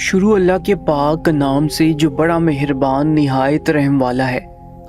شروع اللہ کے پاک نام سے جو بڑا مہربان نہایت رحم والا ہے۔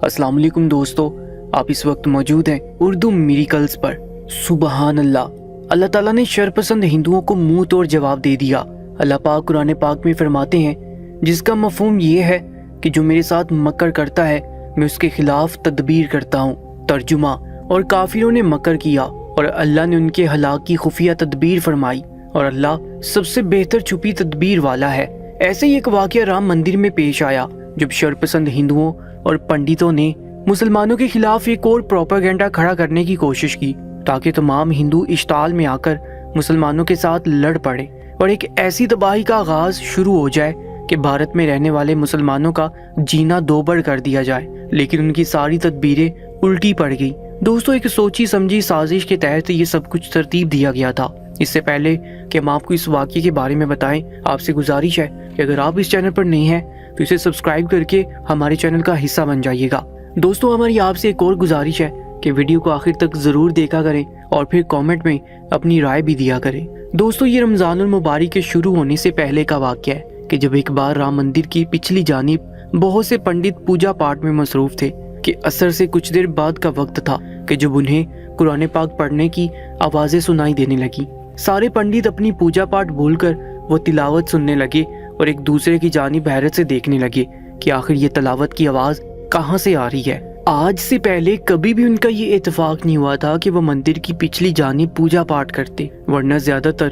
السلام علیکم دوستو، آپ اس وقت موجود ہیں اردو میریکلز پر۔ سبحان اللہ، اللہ تعالیٰ نے شرپسند ہندوؤں کو منہ توڑ جواب دے دیا۔ اللہ پاک قرآن پاک میں فرماتے ہیں، جس کا مفہوم یہ ہے کہ جو میرے ساتھ مکر کرتا ہے میں اس کے خلاف تدبیر کرتا ہوں۔ ترجمہ، اور کافروں نے مکر کیا اور اللہ نے ان کے ہلاک کی خفیہ تدبیر فرمائی، اور اللہ سب سے بہتر چھپی تدبیر والا ہے۔ ایسے ہی ایک واقعہ رام مندر میں پیش آیا، جب شرپسند ہندوؤں اور پنڈتوں نے مسلمانوں کے خلاف ایک اور پروپیگنڈا کھڑا کرنے کی کوشش کی تاکہ تمام ہندو اشتعال میں آ کر مسلمانوں کے ساتھ لڑ پڑے اور ایک ایسی تباہی کا آغاز شروع ہو جائے کہ بھارت میں رہنے والے مسلمانوں کا جینا دوبر کر دیا جائے۔ لیکن ان کی ساری تدبیریں الٹی پڑ گئی۔ دوستو، ایک سوچی سمجھی سازش کے تحت یہ سب کچھ ترتیب دیا گیا تھا۔ اس سے پہلے کہ ہم آپ کو اس واقعے کے بارے میں بتائیں، آپ سے گزارش ہے کہ اگر آپ اس چینل پر نہیں ہیں تو اسے سبسکرائب کر کے ہمارے چینل کا حصہ بن جائیے گا۔ دوستو، ہماری آپ سے ایک اور گزارش ہے کہ ویڈیو کو آخر تک ضرور دیکھا کریں اور پھر کامنٹ میں اپنی رائے بھی دیا کریں۔ دوستو، یہ رمضان المبارک کے شروع ہونے سے پہلے کا واقعہ ہے کہ جب ایک بار رام مندر کی پچھلی جانب بہت سے پنڈت پوجا پاٹ میں مصروف تھے کہ عصر سے کچھ دیر بعد کا وقت تھا کہ جب انہیں قرآن پاک پڑھنے کی آوازیں سنائی دینے لگی۔ سارے پنڈت اپنی پوجا پاٹ بھول کر وہ تلاوت سننے لگے اور ایک دوسرے کی جانب حیرت سے دیکھنے لگے کہ آخر یہ تلاوت کی آواز کہاں سے آ رہی ہے۔ آج سے پہلے کبھی بھی ان کا یہ اتفاق نہیں ہوا تھا کہ وہ مندر کی پچھلی جانب پوجا پاٹ کرتے، ورنہ زیادہ تر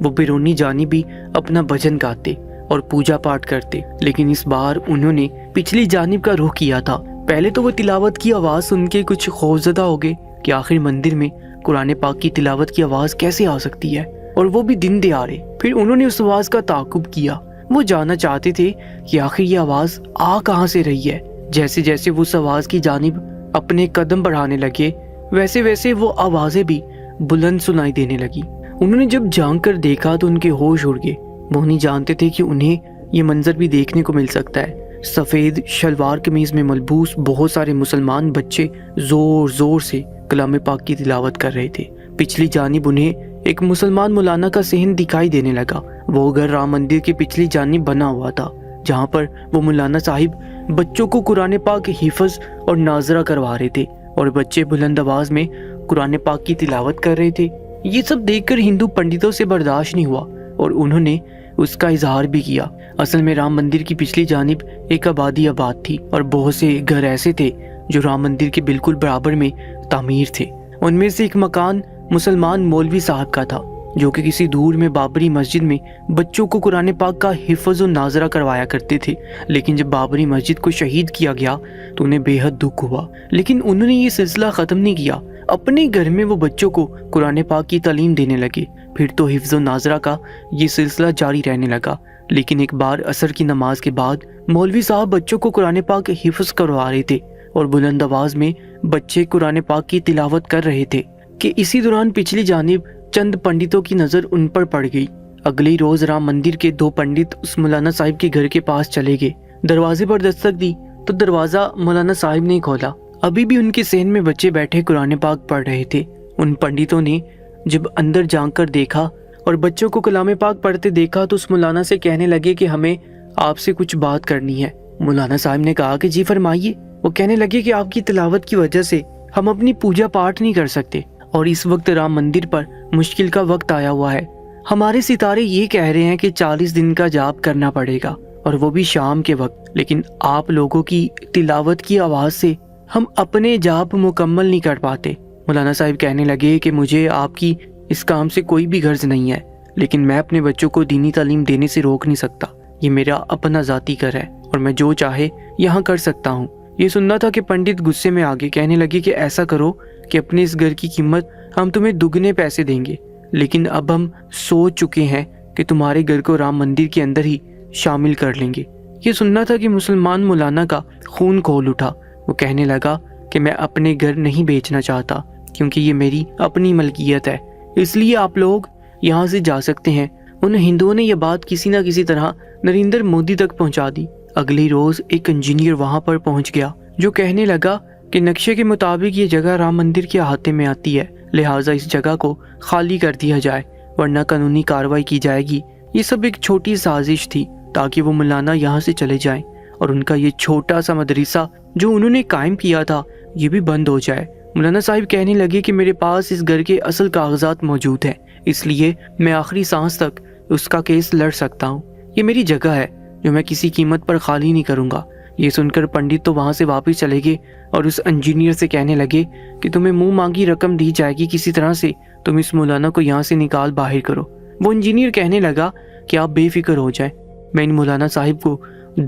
وہ بیرونی جانب بھی اپنا بھجن گاتے اور پوجا پاٹ کرتے، لیکن اس بار انہوں نے پچھلی جانب کا رخ کیا تھا۔ پہلے تو وہ تلاوت کی آواز سن کے کچھ خوفزدہ ہو گئے کہ آخر مندر میں قرآن پاک کی تلاوت کی آواز کیسے آ سکتی ہے، اور وہ بھی دن دیہڑے۔ پھر انہوں نے اس آواز کا تعاقب کیا۔ وہ جاننا چاہتے تھے کہ آخر یہ آواز آ کہاں سے رہی ہے۔ جیسے جیسے وہ اس آواز کی جانب اپنے قدم بڑھانے لگے، ویسے ویسے وہ آوازیں بھی بلند سنائی دینے لگی۔ انہوں نے جب جھانک کر دیکھا تو ان کے ہوش اڑ گئے۔ وہ نہیں جانتے تھے کہ انہیں یہ منظر بھی دیکھنے کو مل سکتا ہے۔ سفید شلوار قمیض میں ملبوس بہت سارے مسلمان بچے زور زور سے کلام پاک کی تلاوت کر رہے تھے۔ پچھلی جانب انہیں ایک مسلمان مولانا کا صحن دکھائی دینے لگا۔ وہ گھر رام مندر کی پچھلی جانب بنا ہوا تھا، جہاں پر وہ مولانا صاحب بچوں کو قرآن پاک حفظ اور ناظرہ کروا رہے تھے، اور بچے بلند آواز میں قرآن پاک کی تلاوت کر رہے تھے۔ یہ سب دیکھ کر ہندو پنڈتوں سے برداشت نہیں ہوا اور انہوں نے اس کا اظہار بھی کیا۔ اصل میں رام مندر کی پچھلی جانب ایک آبادی آباد تھی اور بہت سے گھر ایسے تھے جو رام مندر کے بالکل برابر میں تعمیر تھے۔ ان میں سے ایک مکان مسلمان مولوی صاحب کا تھا، جو کہ کسی دور میں بابری مسجد میں بچوں کو قرآن پاک کا حفظ و ناظرہ کروایا کرتے تھے۔ لیکن جب بابری مسجد کو شہید کیا گیا تو انہیں بے حد دکھ ہوا، لیکن انہوں نے یہ سلسلہ ختم نہیں کیا۔ اپنے گھر میں وہ بچوں کو قرآن پاک کی تعلیم دینے لگے۔ پھر تو حفظ و ناظرہ کا یہ سلسلہ جاری رہنے لگا۔ لیکن ایک بار عصر کی نماز کے بعد مولوی صاحب بچوں کو قرآن پاک حفظ کروا رہے تھے اور بلند آواز میں بچے قرآن پاک کی تلاوت کر رہے تھے کہ اسی دوران پچھلی جانب چند پنڈتوں کی نظر ان پر پڑ گئی۔ اگلے روز رام مندر کے دو پنڈت اس مولانا صاحب کے گھر کے پاس چلے گئے۔ دروازے پر دستک دی تو دروازہ مولانا صاحب نے کھولا۔ ابھی بھی ان کے صحن میں بچے بیٹھے قرآن پاک پڑھ رہے تھے۔ ان پنڈتوں نے جب اندر جھانک کر دیکھا اور بچوں کو کلام پاک پڑھتے دیکھا تو اس مولانا سے کہنے لگے کہ ہمیں آپ سے کچھ بات کرنی ہے۔ مولانا صاحب نے کہا کہ جی فرمائیے۔ وہ کہنے لگے کہ آپ کی تلاوت کی وجہ سے ہم اپنی پوجا پاٹ نہیں کر سکتے، اور اس وقت رام مندر پر مشکل کا وقت آیا ہوا ہے۔ ہمارے ستارے یہ کہہ رہے ہیں کہ 40 دن کا جاپ کرنا پڑے گا، اور وہ بھی شام کے وقت، لیکن آپ لوگوں کی تلاوت کی آواز سے ہم اپنے جاپ مکمل نہیں کر پاتے۔ مولانا صاحب کہنے لگے کہ مجھے آپ کی اس کام سے کوئی بھی غرض نہیں ہے، لیکن میں اپنے بچوں کو دینی تعلیم دینے سے روک نہیں سکتا۔ یہ میرا اپنا ذاتی گھر ہے اور میں جو چاہے یہاں کر سکتا ہوں۔ یہ سننا تھا کہ پنڈت غصے میں آگے کہنے لگے کہ ایسا کرو کہ اپنے اس گھر کی قیمت ہم تمہیں دگنے پیسے دیں گے، لیکن اب ہم سوچ چکے ہیں کہ تمہارے گھر کو رام مندر کے اندر ہی شامل کر لیں گے۔ یہ سننا تھا کہ مسلمان مولانا کا خون کھول اٹھا۔ وہ کہنے لگا کہ میں اپنے گھر نہیں بیچنا چاہتا، کیونکہ یہ میری اپنی ملکیت ہے، اس لیے آپ لوگ یہاں سے جا سکتے ہیں۔ ان ہندوؤں نے یہ بات کسی نہ کسی طرح نریندر مودی تک پہنچا دی۔ اگلی روز ایک انجینئر وہاں پر پہنچ گیا جو کہنے لگا کہ نقشے کے مطابق یہ جگہ رام مندر کے احاطے میں آتی ہے، لہٰذا اس جگہ کو خالی کر دیا جائے ورنہ قانونی کارروائی کی جائے گی۔ یہ سب ایک چھوٹی سازش تھی تاکہ وہ مولانا یہاں سے چلے جائیں اور ان کا یہ چھوٹا سا مدرسہ جو انہوں نے قائم کیا تھا یہ بھی بند ہو جائے۔ مولانا صاحب کہنے لگے کہ میرے پاس اس گھر کے اصل کاغذات موجود ہیں، اس لیے میں آخری سانس تک اس کا کیس لڑ سکتا ہوں۔ یہ میری جگہ ہے جو میں کسی قیمت پر خالی نہیں کروں گا۔ یہ سن کر پنڈت تو وہاں سے واپس چلے گئے اور اس انجینئر سے کہنے لگے کہ تمہیں منہ مانگی رقم دی جائے گی، کسی طرح سے تم اس مولانا کو یہاں سے نکال باہر کرو۔ وہ انجینئر کہنے لگا کہ آپ بے فکر ہو جائیں، میں ان مولانا صاحب کو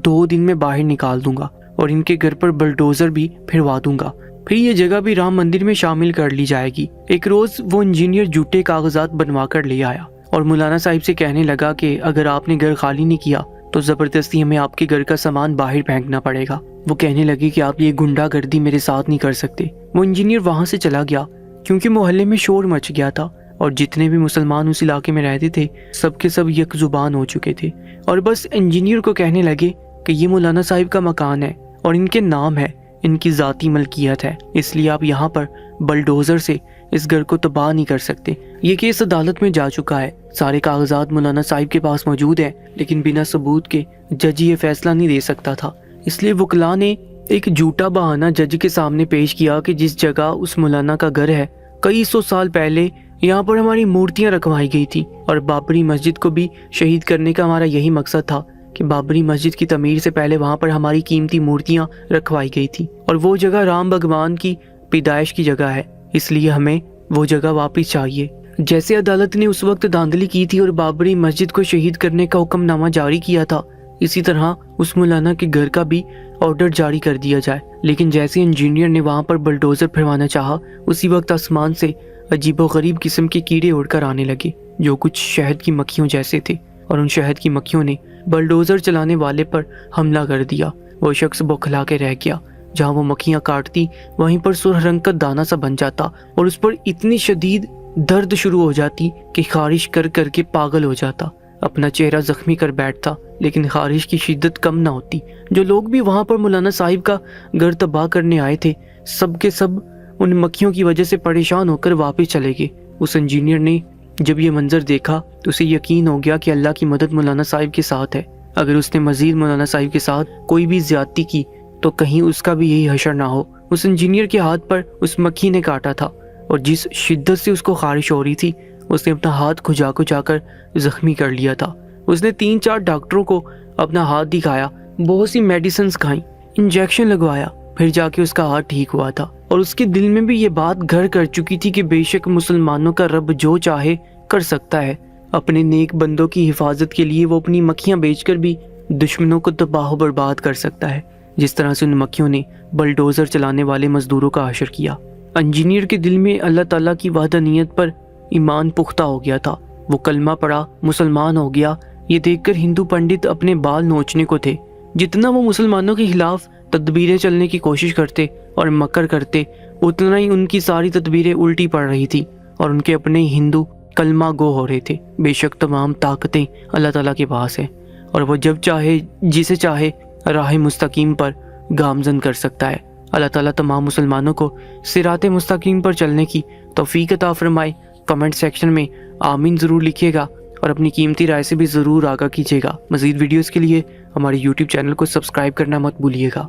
2 دن میں باہر نکال دوں گا اور ان کے گھر پر بلڈوزر بھی پھروا دوں گا، پھر یہ جگہ بھی رام مندر میں شامل کر لی جائے گی۔ ایک روز وہ انجینئر جھوٹے کاغذات بنوا کر لے آیا اور مولانا صاحب سے کہنے لگا کہ اگر آپ نے گھر خالی نہیں کیا تو زبردستی ہمیں آپ کے گھر کا سامان باہر پھینکنا پڑے گا۔ وہ کہنے لگے کہ آپ یہ گنڈا گردی میرے ساتھ نہیں کر سکتے۔ وہ انجینئر وہاں سے چلا گیا کیونکہ محلے میں شور مچ گیا تھا اور جتنے بھی مسلمان اس علاقے میں رہتے تھے سب کے سب یک زبان ہو چکے تھے اور بس انجینئر کو کہنے لگے کہ یہ مولانا صاحب کا مکان ہے اور ان کے نام ہے، ان کی ذاتی ملکیت ہے، اس لیے آپ یہاں پر بلڈوزر سے اس گھر کو تباہ نہیں کر سکتے۔ یہ کیس عدالت میں جا چکا ہے، سارے کاغذات مولانا صاحب کے پاس موجود ہیں، لیکن بنا ثبوت کے جج یہ فیصلہ نہیں دے سکتا تھا، اس لیے وکلاء نے ایک جھوٹا بہانہ جج کے سامنے پیش کیا کہ جس جگہ اس مولانا کا گھر ہے کئی 100 سال پہلے یہاں پر ہماری مورتیاں رکھوائی گئی تھی اور بابری مسجد کو بھی شہید کرنے کا ہمارا یہی مقصد تھا کہ بابری مسجد کی تعمیر سے پہلے وہاں پر ہماری قیمتی مورتیاں رکھوائی گئی تھی اور وہ جگہ رام بھگوان کی پیدائش کی جگہ ہے، اس لیے ہمیں وہ جگہ واپس چاہیے۔ جیسے عدالت نے اس وقت دھاندلی کی تھی اور بابری مسجد کو شہید کرنے کا حکم نامہ جاری کیا تھا، اسی طرح اس مولانا کے گھر کا بھی آرڈر جاری کر دیا جائے۔ لیکن جیسے انجینئر نے وہاں پر بلڈوزر پھروانا چاہا، اسی وقت آسمان سے عجیب و غریب قسم کے کیڑے اڑ کر آنے لگے جو کچھ شہد کی مکھیوں جیسے تھے اور ان شہد کی مکھیوں نے بلڈوزر چلانے والے پر حملہ کر دیا۔ وہ شخص بوکھلا کے رہ گیا، جہاں وہ مکھیاں کاٹتی وہیں پر سرخ رنگ کا دانہ سا بن جاتا اور اس پر اتنی شدید درد شروع ہو جاتی کہ خارش کر کر کے پاگل ہو جاتا، اپنا چہرہ زخمی کر بیٹھتا، لیکن خارش کی شدت کم نہ ہوتی۔ جو لوگ بھی وہاں پر مولانا صاحب کا گھر تباہ کرنے آئے تھے سب کے سب ان مکھیوں کی وجہ سے پریشان ہو کر واپس چلے گئے۔ اس انجینئر نے جب یہ منظر دیکھا تو اسے یقین ہو گیا کہ اللہ کی مدد مولانا صاحب کے ساتھ ہے۔ اگر اس نے مزید مولانا صاحب کے ساتھ کوئی بھی زیادتی کی تو کہیں اس کا بھی یہی حشر نہ ہو۔ اس انجینئر کے ہاتھ پر اس مکھی نے کاٹا تھا اور جس شدت سے اس کو خارش ہو رہی تھی اس نے اپنا ہاتھ کھجا کر زخمی کر لیا تھا۔ اس نے 3-4 ڈاکٹروں کو اپنا ہاتھ دکھایا، بہت سی میڈیسنز کھائیں، انجیکشن لگوایا، پھر جا کے اس کا ہاتھ ٹھیک ہوا تھا اور اس کے دل میں بھی یہ بات گھر کر چکی تھی کہ بے شک مسلمانوں کا رب جو چاہے کر سکتا ہے۔ اپنے نیک بندوں کی حفاظت کے لیے وہ اپنی مکھیاں بیچ کر بھی دشمنوں کو تباہ و برباد کر سکتا ہے، جس طرح سے ان مکھیوں نے بلڈوزر چلانے والے مزدوروں کا حشر کیا۔ انجینئر کے دل میں اللہ تعالیٰ کی وحدانیت پر ایمان پختہ ہو گیا تھا، وہ کلمہ پڑھا، مسلمان ہو گیا۔ یہ دیکھ کر ہندو پنڈت اپنے بال نوچنے کو تھے، جتنا وہ مسلمانوں کے خلاف تدبیریں چلنے کی کوشش کرتے اور مکر کرتے اتنا ہی ان کی ساری تدبیریں الٹی پڑ رہی تھی اور ان کے اپنے ہندو کلمہ گو ہو رہے تھے۔ بے شک تمام طاقتیں اللہ تعالیٰ کے پاس ہیں اور وہ جب چاہے جسے چاہے راہ مستقیم پر گامزن کر سکتا ہے۔ اللہ تعالیٰ تمام مسلمانوں کو صراط مستقیم پر چلنے کی توفیق عطا فرمائے۔ کمنٹ سیکشن میں آمین ضرور لکھیے گا اور اپنی قیمتی رائے سے بھی ضرور آگاہ کیجیے گا۔ مزید ویڈیوز کے لیے ہمارے YouTube چینل کو سبسکرائب کرنا مت بھولیے گا۔